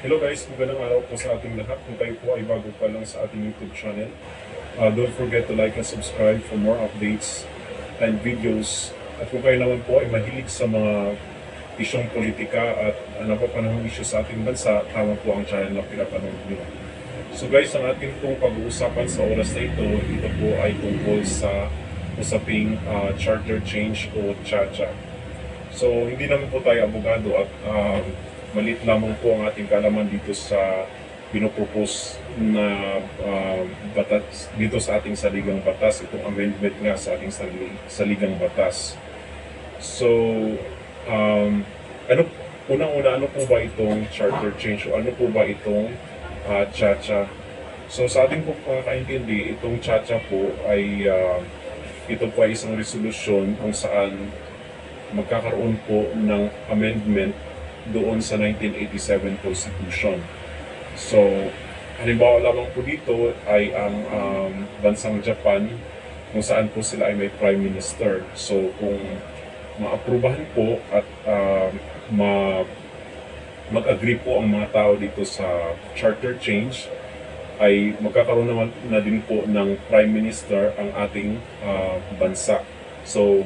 Hello guys, magandang araw po sa ating lahat. Kung kayo po ay bago pa lang sa ating YouTube channel, don't forget to like and subscribe for more updates and videos. At kung kayo naman po ay mahilig sa mga isyong politika at napapanahong isyu sa ating bansa, tama po ang channel na pinapanood nyo. So guys, ang ating pong pag-uusapan sa oras na ito po ay tungkol sa usaping charter change o CHA-CHA. So hindi naman po tayo abogado at maliit lamang po ang ating kaalaman dito sa pinopropose na batas dito sa ating saligang batas, itong amendment nga sa ating saligang batas. So, ano, unang-una, ano po ba itong charter change o ano po ba itong CHA-CHA? So, sa ating po pagkakaintindi, itong CHA-CHA po ay ito po ay isang resolusyon kung saan magkakaroon po ng amendment doon sa 1987 Constitution. So, halimbawa lamang po dito ay ang bansang Japan, kung saan po sila ay may Prime Minister. So, kung maaprubahan po at mag-agree po ang mga tao dito sa charter change, ay magkakaroon naman na din po ng Prime Minister ang ating bansa. So,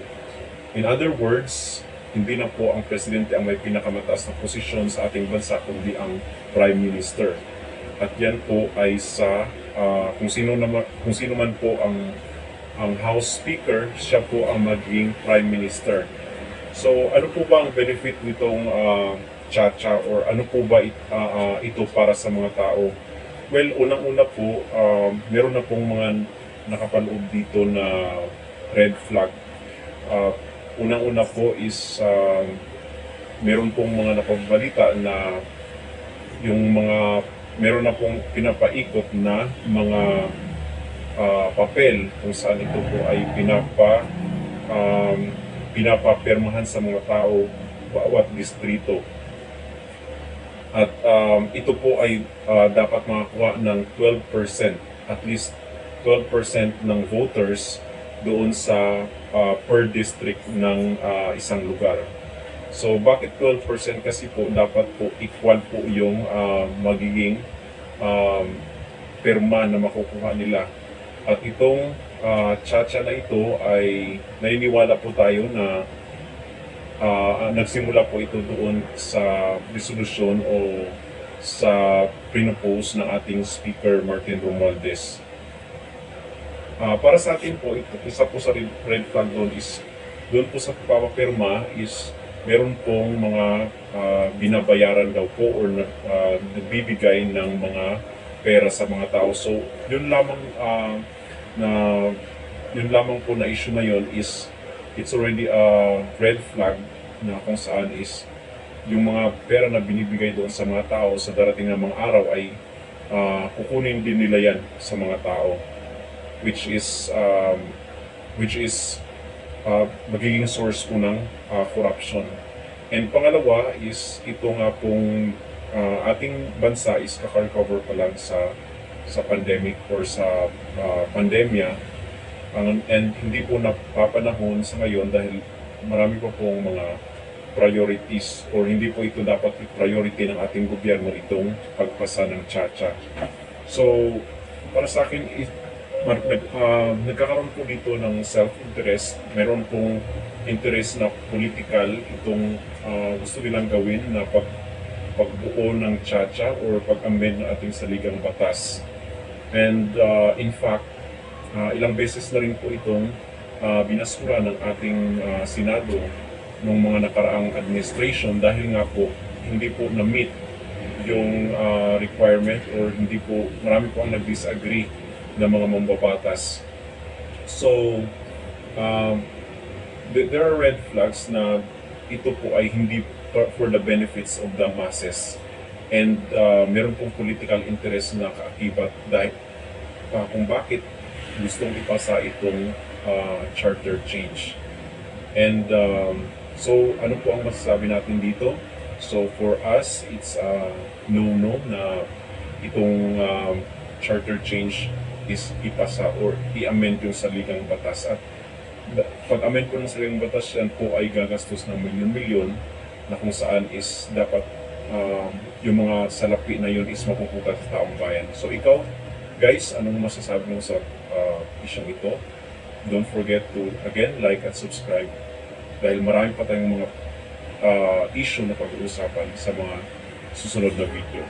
in other words, hindi na po ang presidente ang may pinakamataas na posisyon sa ating bansa, kundi ang Prime Minister. At yan po ay sa kung sino man po ang House Speaker, siya po ang maging Prime Minister. So ano po ba ang benefit nitong CHA-CHA or ano po ba ito para sa mga tao? Well, unang-una po, meron na pong mga nakapanood dito na red flag. Unang-una po is meron pong mga napabalita na meron na pong pinapaikot na mga papel kung saan ito po ay pinapapirmahan sa mga tao bawat distrito. At ito po ay dapat makakuha ng 12%, at least 12% ng voters doon sa per district ng isang lugar. So bakit 12%? Kasi po dapat po equal po yung magiging perma na makukuha nila. At itong CHA-CHA na ito ay naniniwala po tayo na nagsimula po ito doon sa resolution o sa pinopose ng ating Speaker Martin Romualdez. Para sa atin po, isa po sa red flag doon is, doon po sa papapirma is meron pong mga binabayaran daw po or nagbibigay ng mga pera sa mga tao. So, yun lamang po na issue na yun is it's already a red flag na kung saan is yung mga pera na binibigay doon sa mga tao sa darating na mga araw ay kukunin din nila yan sa mga tao, which is magiging source po ng corruption. And pangalawa is ito nga pong ating bansa is kaka-recover pa lang sa pandemic or sa pandemya, and hindi po napapanahon sa ngayon dahil marami pa pong mga priorities or hindi po ito dapat priority ng ating gobyerno itong pagpasa ng CHA-CHA. So para sa akin, nagkakaroon po dito ng self-interest. Meron pong interest na political itong gusto nilang gawin na pagbuo ng CHA-CHA or pag-amend ng ating saligang batas. And in fact, ilang beses na rin po itong binasura ng ating Senado ng mga nakaraang administration dahil nga po hindi po na-meet yung requirement or hindi po, marami po ang nag-disagree ng mga mambabatas. So, there are red flags na ito po ay hindi for the benefits of the masses. And meron pong political interest na kaakibat dahil kung bakit gustong ipasa itong charter change. And so, ano po ang masasabi natin dito? So, for us, it's no-no na itong charter change is ipasa or i-amend yung saligang batas. At pag-amend po ng saligang batas, yan po ay gagastos ng milyon-milyon na kung saan is dapat yung mga salapi na yun is mapupunta sa taong bayan. So ikaw, guys, anong masasabi mo sa isyong ito? Don't forget to, again, like at subscribe dahil marami pa tayong mga issue na pag-uusapan sa mga susunod na video.